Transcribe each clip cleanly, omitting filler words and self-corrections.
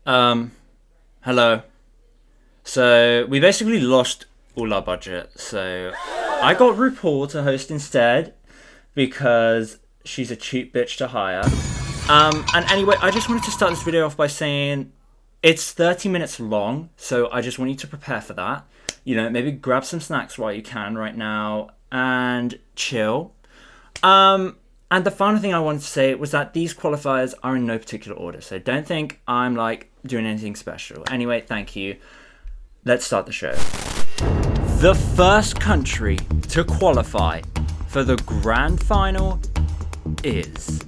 Hello. So we basically lost all our budget. So I got RuPaul to host instead because she's a cheap bitch to hire. And anyway, I just wanted to start this video off by saying it's 30 minutes long, so I just want you to prepare for that. You know, maybe grab some snacks while you can right now and chill. And the final thing I wanted to say was that these qualifiers are in no particular order, so don't think I'm like doing anything special. Anyway, thank you. Let's start the show. The first country to qualify for the grand final is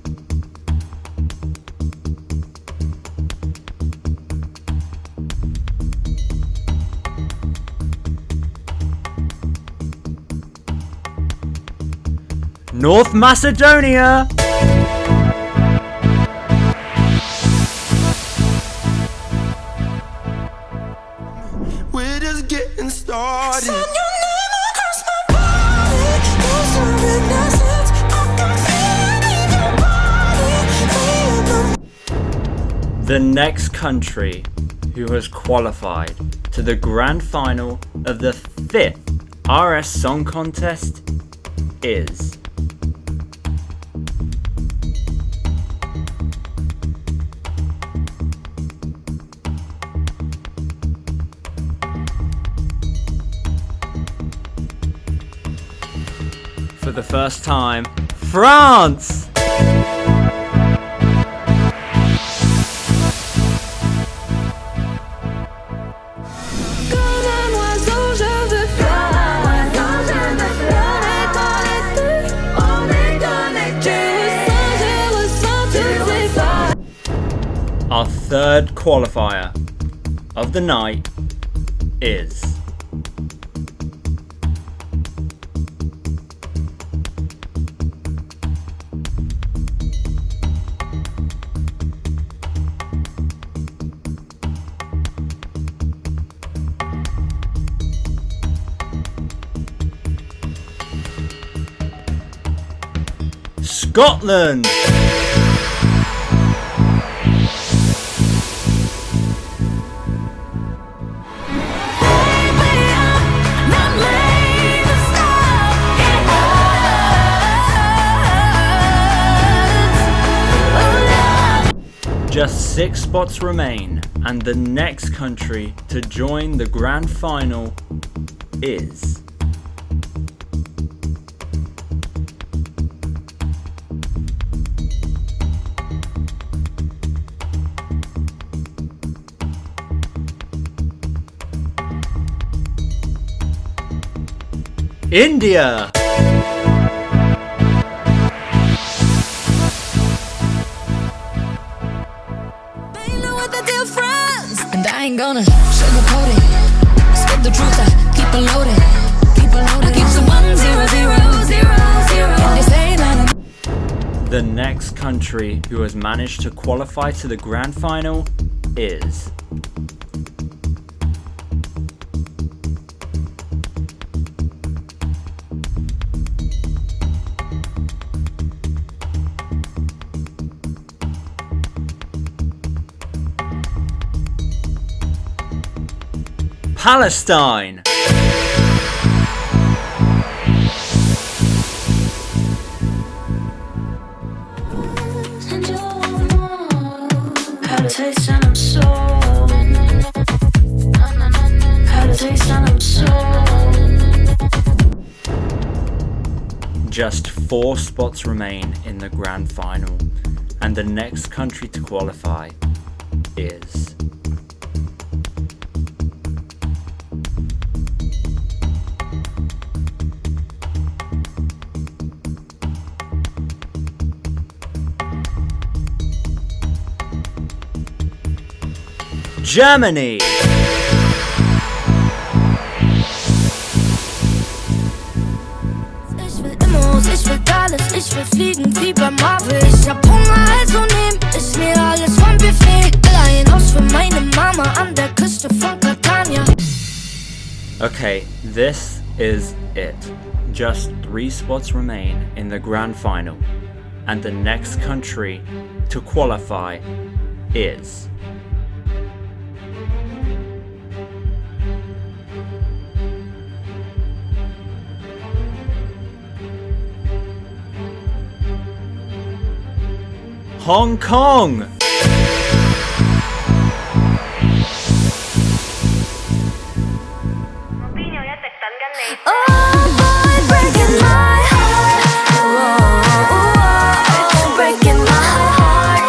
North Macedonia. We're just getting started. The next country who has qualified to the grand final of the 5th RS Song Contest is for the first time, France! Our third qualifier of the night is Scotland! Just 6 spots remain, and the next country to join the grand final is India! And I ain't gonna sugarcoat it. Spit the truth, I keep it loaded. I keep some 1 0 0 0 0. And this ain't none. The next country who has managed to qualify to the grand final is Palestine! Just 4 spots remain in the grand final, and the next country to qualify is Germany! Ich will alles, ich will fliegen wie bei Marvel. Ich hab Hunger, also nehm ich mir alles vom Buffet. Will ein Haus für meine Mama an der Küste von Catania. Okay, this is it. Just 3 spots remain in the grand final, and the next country to qualify is Hong Kong. Oh boy, breaking my heart. Whoa, breaking my heart.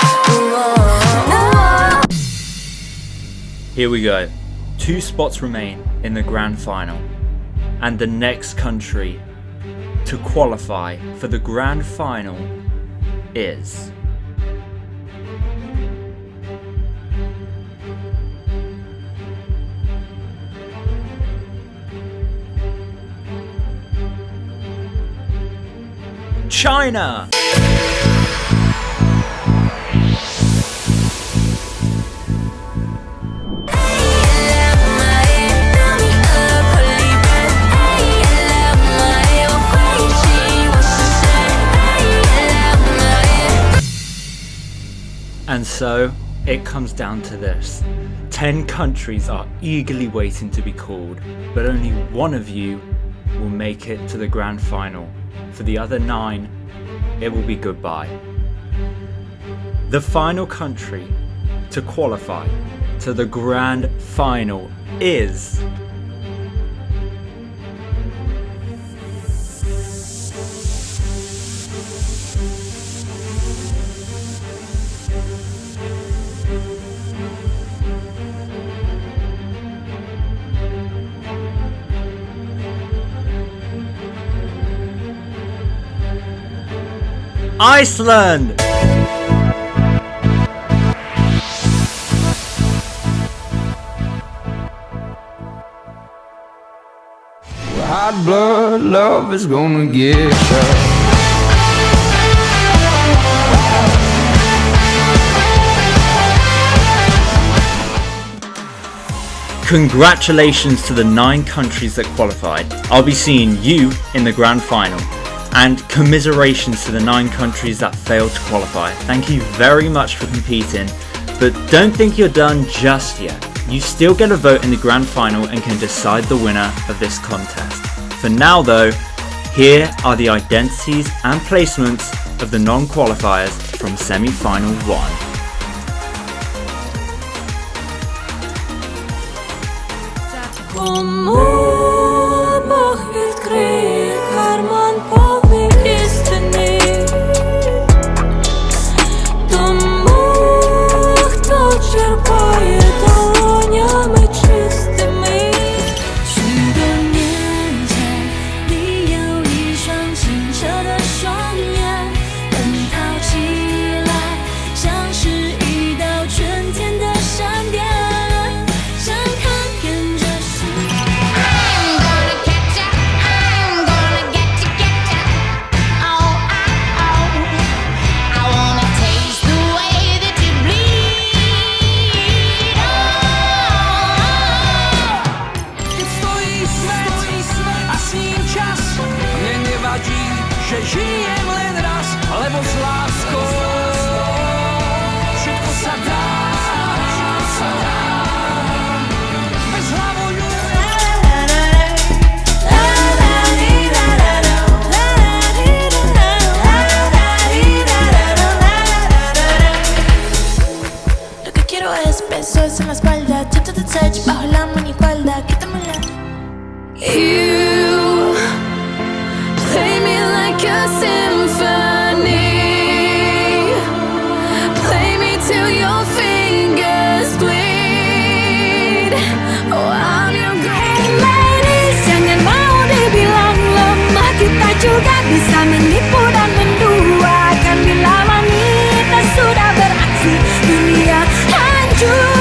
Whoa. Here we go. 2 spots remain in the grand final. And the next country to qualify for the grand final is... China! And so, it comes down to this. 10 countries are eagerly waiting to be called, but only one of you will make it to the grand final. For the other 9, it will be goodbye. The final country to qualify to the grand final is... Iceland! Hot blood love is gonna get you. Congratulations to the 9 countries that qualified. I'll be seeing you in the grand final. And commiserations to the 9 countries that failed to qualify. Thank you very much for competing, but don't think you're done just yet. You still get a vote in the grand final and can decide the winner of this contest. For now though, here are the identities and placements of the non-qualifiers from semi-final 1. Besos en la espalda, touch to touch, bajo la minifalda, quítamela. You play me like a symphony, play me till your fingers bleed. Oh, I'm your great ladies, jangan mau dibilang lemah, kita juga bisa menipu dan menduakan bila wanita sudah beraksi, dunia hancur.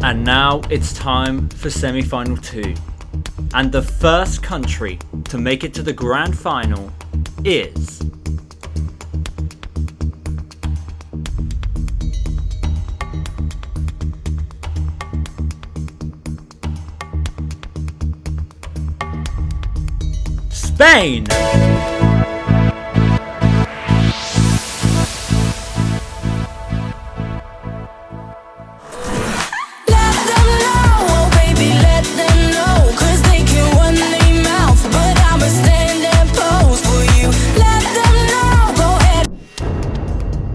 And now it's time for semi-final 2. And the first country to make it to the grand final is. Spain!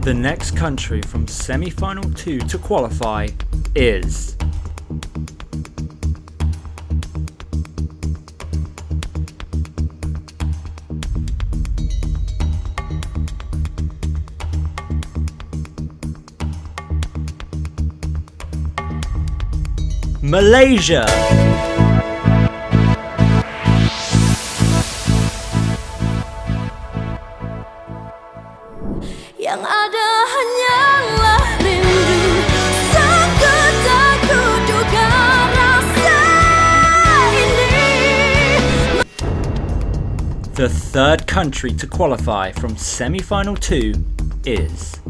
The next country from semi-final 2 to qualify is Malaysia. Yang ada hanyalah rindu, takut aku duga rasa ini. The third country to qualify from semi-final 2 is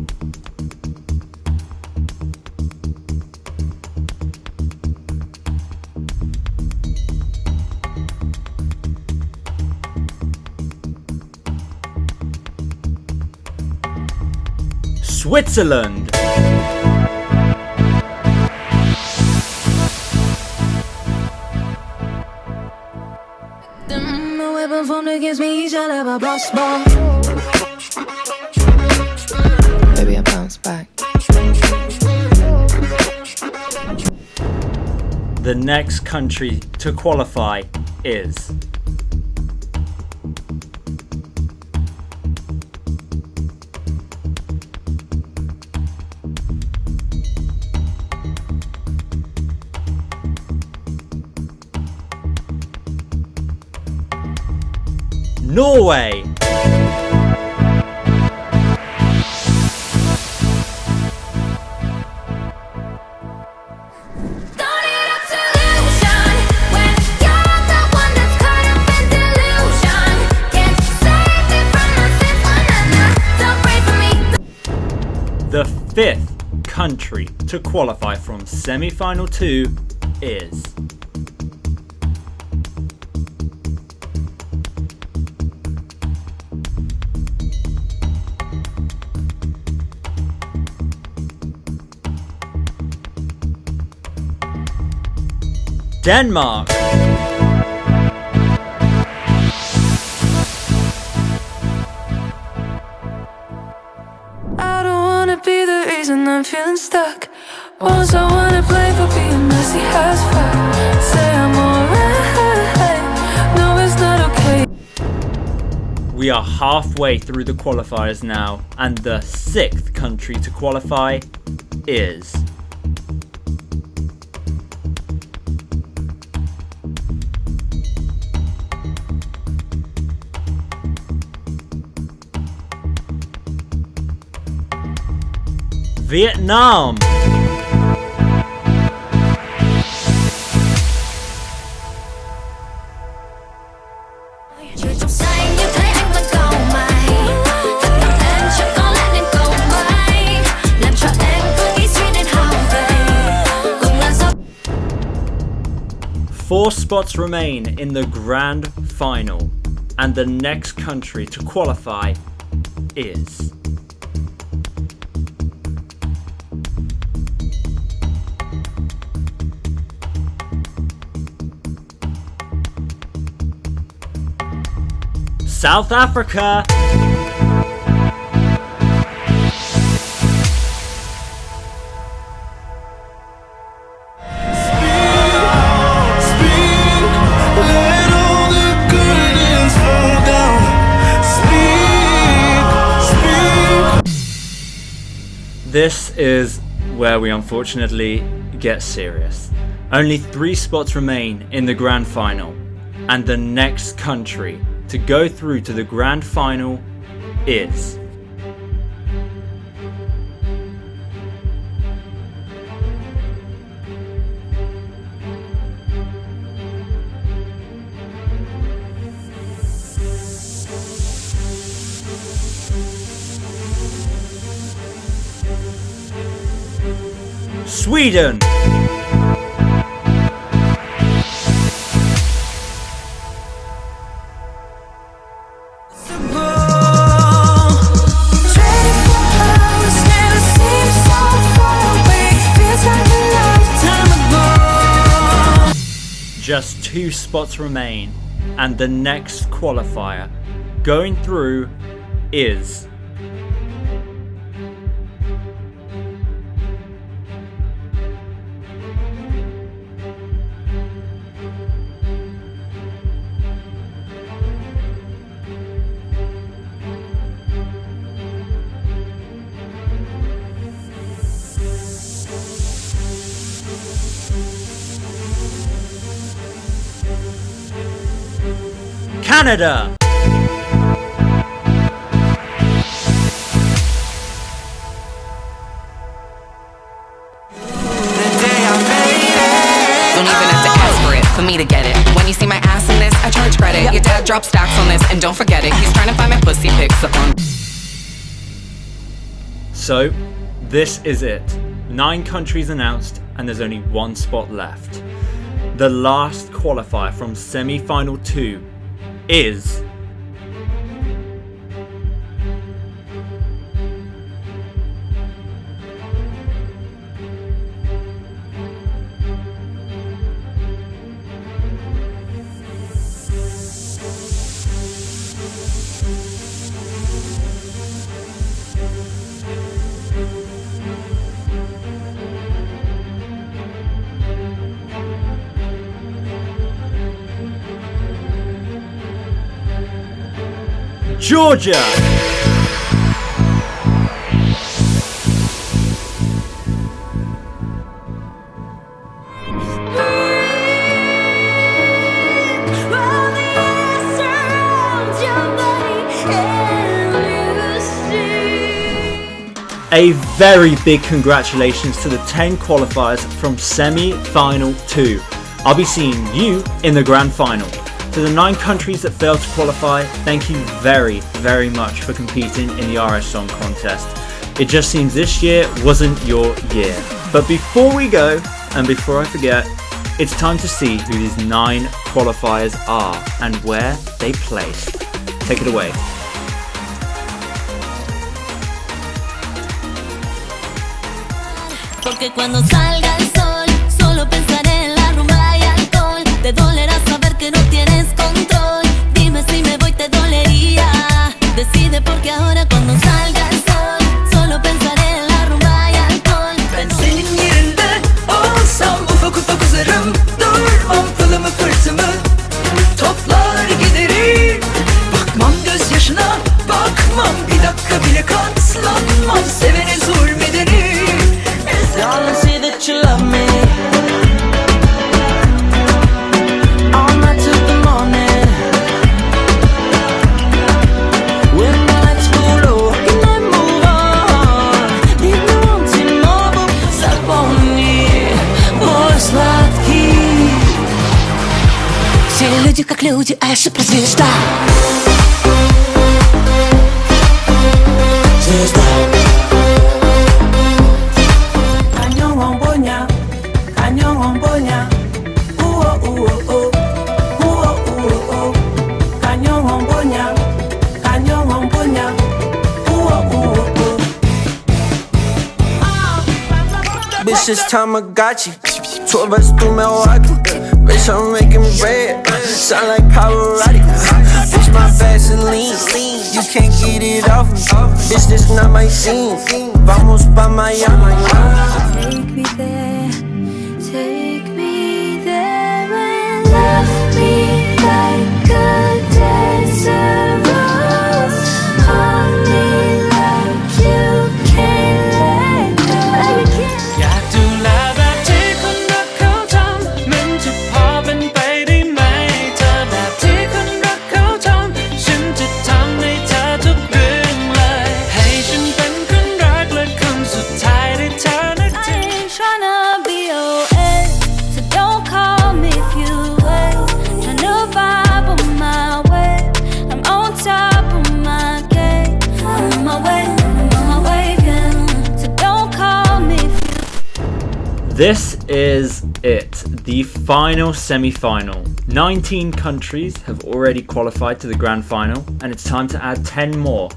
Switzerland. No weapon formed against me shall ever prosper. Maybe I bounce back. The next country to qualify is Norway. The fifth country to qualify from semi-final 2 is Denmark. I don't wanna be the reason I'm feeling stuck. Once I wanna blame for being messy as fuck. Say I'm alright. No, it's not okay. We are halfway through the qualifiers now, and the sixth country to qualify is Vietnam. Four spots remain in the grand final, and the next country to qualify is South Africa. This is where we unfortunately get serious. Only 3 spots remain in the grand final, and the next country to go through to the grand final is Sweden. Just 2 spots remain, and the next qualifier going through is Canada. Don't even have to ask for it, for me to get it. When you see my ass in this, I charge credit. Your dad drops stacks on this, and don't forget it, he's trying to find my pussy pics up on. So, this is it. 9 countries announced, and there's only 1 spot left. The last qualifier from semi-final 2 is Georgia. A very big congratulations to the 10 qualifiers from semi-final 2. I'll be seeing you in the grand final. To the 9 countries that failed to qualify, thank you very, very much for competing in the RS Song Contest. It just seems this year wasn't your year. But before we go, and before I forget, it's time to see who these 9 qualifiers are and where they placed. Take it away. Porque cuando salga el sol, solo pensaré en la rumba y alcohol. Te dolerá saber que no tienes control. Dime si me voy te dolería. Decide porque ahora cuando salga el sol, solo pensaré en la rumba y alcohol. Ben senin yerinde olsam ufak ufak uzarım. Durmam pılımı pırtımı, toplar giderim. Bakmam gözyaşına, bakmam bir dakika bile katlanmam. Sevene zulmederim. Y'all say that you love me all night till the morning. When the lights go low and I move on, leave me wanting more, but запомни мой сладкий. Все люди как люди, а я суперзвезда. Звезда. Bitch, this time I got you. Tour bus through Milwaukee. Bitch, I'm making bread. Sound like Pavarotti. Bitch, my Vaseline. You can't get it off me. Bitch, this not my scene. Vamos pa' Miami. Take me there, take me there and love me like a desert rose. Hold me like you can't let go. อยากดูแลแบบที่คนรักเขาทำมันจะพอเป็นไปได้ไหมเธอแบบที่คนรักเขาทำฉันจะทำให้เธอทุกเรื่องเลยให้ฉันเป็นคนรักและคนสุดท้ายที่เธอนึกถึง I ain't tryna This is it, the final semi-final. 19 countries have already qualified to the grand final, and it's time to add 10 more.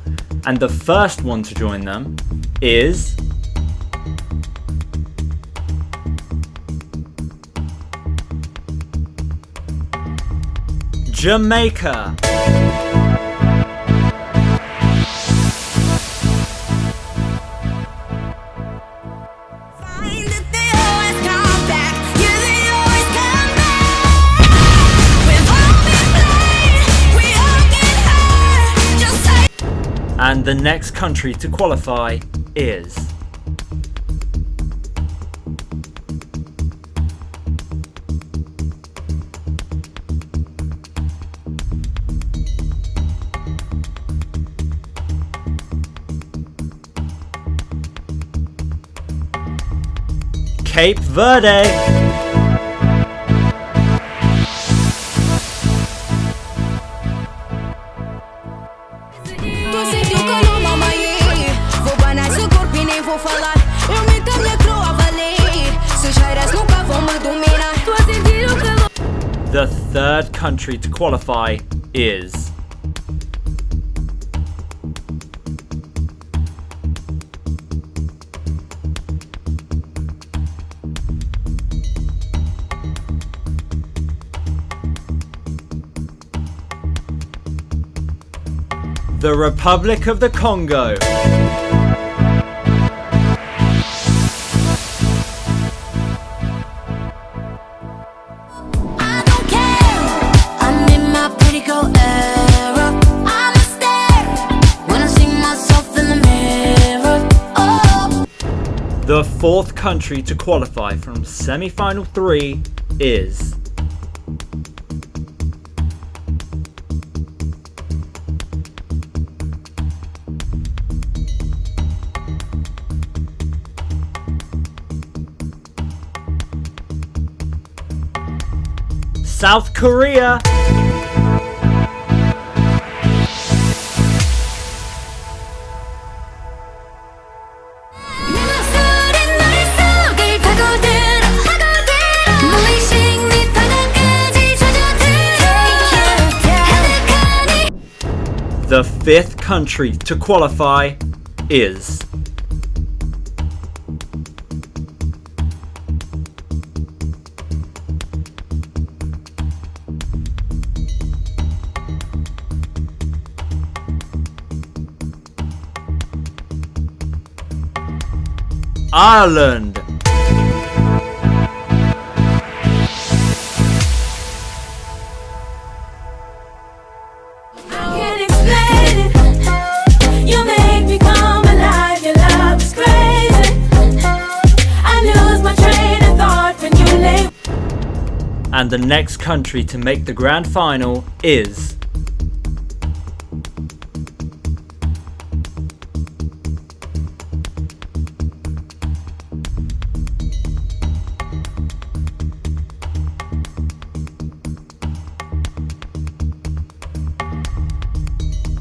And the first one to join them is Jamaica. And the next country to qualify is Cape Verde. The third country to qualify is the Republic of the Congo. The fourth country to qualify from semi-final 3 is South Korea. The fifth country to qualify is Ireland. And the next country to make the grand final is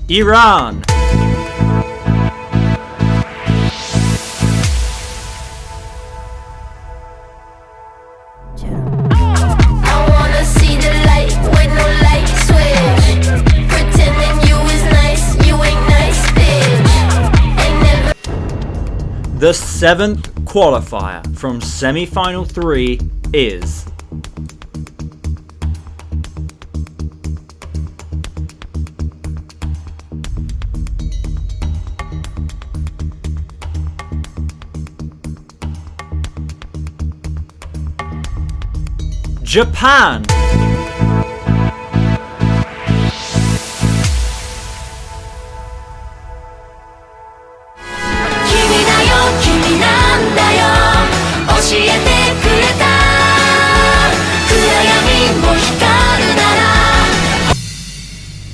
Iran. The seventh qualifier from semi-final 3 is Japan.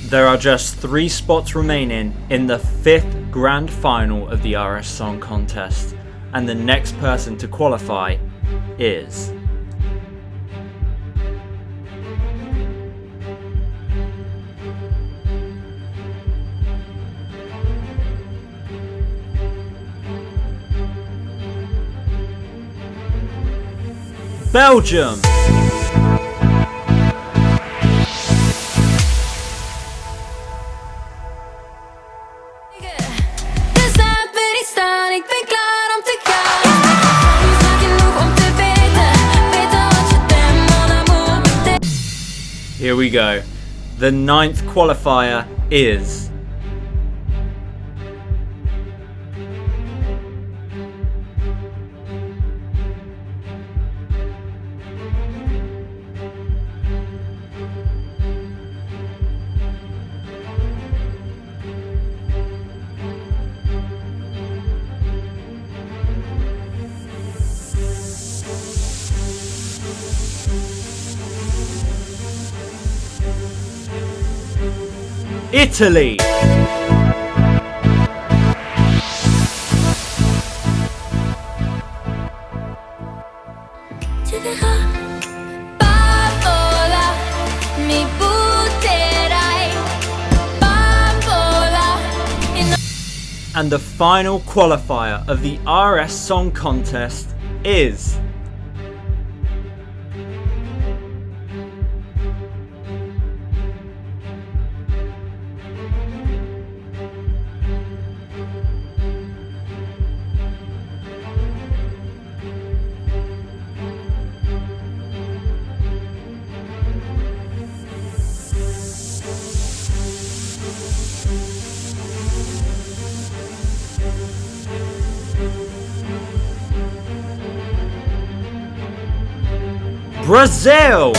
There are just 3 spots remaining in the 5th grand final of the RS Song Contest, and the next person to qualify is Belgium. De zaak ben ik staan, ik ben klaar om te gaan. Is vaak genoeg om te weten wat je denkt, mon amour betekent. Here we go. The 9th qualifier is... Italy. Bambola, mi butterai. Bambola, And the final qualifier of the RS Song Contest is... Brazil.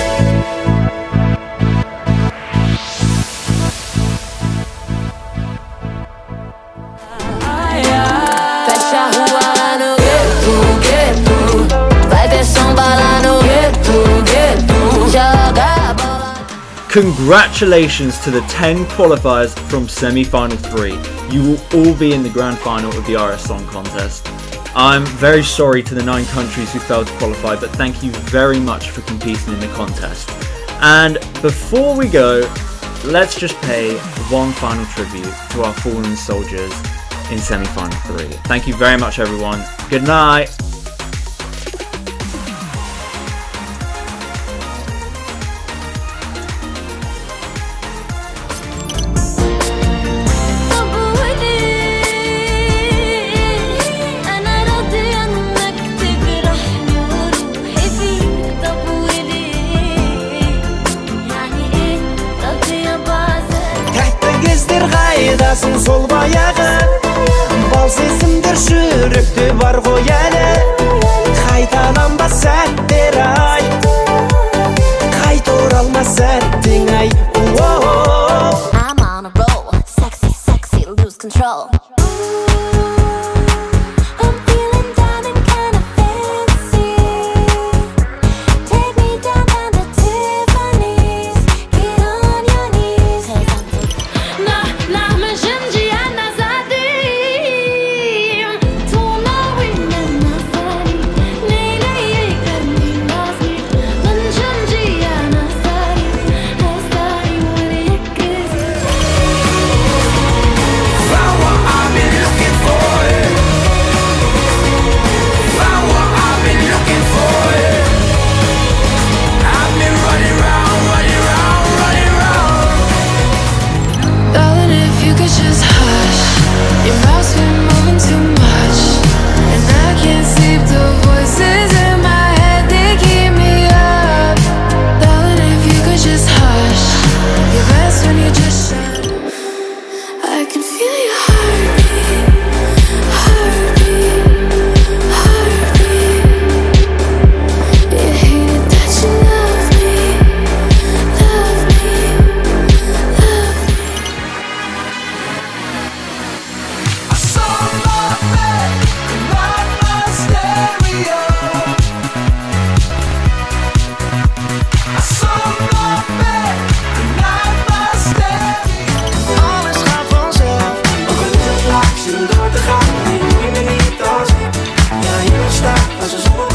fecha a rua lá no gueto. Vai ter samba lá no gueto. Joga a bola. Congratulations to the 10 qualifiers from semi-final 3. You will all be in the grand final of the RS Song Contest. I'm very sorry to the 9 countries who failed to qualify, but thank you very much for competing in the contest. And before we go, let's just pay one final tribute to our fallen soldiers in semi-final 3. Thank you very much, everyone. Good night. أنا راضي إنك تجرحني وروحي فيك. طب وليه؟ يعني إيه راضية بعذاب؟ Тәтті кездер қайдасың сол баяғы бал сезімдер жүректе бар ғой әлі қайталанбас сәттер ай қайта оралмас сәттің ай I'm on a roll, sexy, sexy, lose control. I'm feeling down and kinda fancy. Take me down to Tiffany's. Get on your knees. 나 مشنجي أنا زادي. توناوي من نفاني. ليلي يكرني ناسي. منشنجي أنا زادي. هستاري وريكزي. Found what I've been looking for Found what I've been looking for I've been running round, running round, running round Darling, if you could just hush. Your mouth's been moving too much, and I can't sleep. The voices in my head, they keep me up. Darling, if you could just hush. You're best when you just shut. I can feel your heartbeat, heartbeat, heartbeat. You hate it that you love me, love me, love me. I saw my bed, not my stereo I saw my bed, not my stereo Alles gaat vanzelf, ook al is het laag, zin door te gaan. Nee, moet je me niet als ik, ja, hier staat als een zon.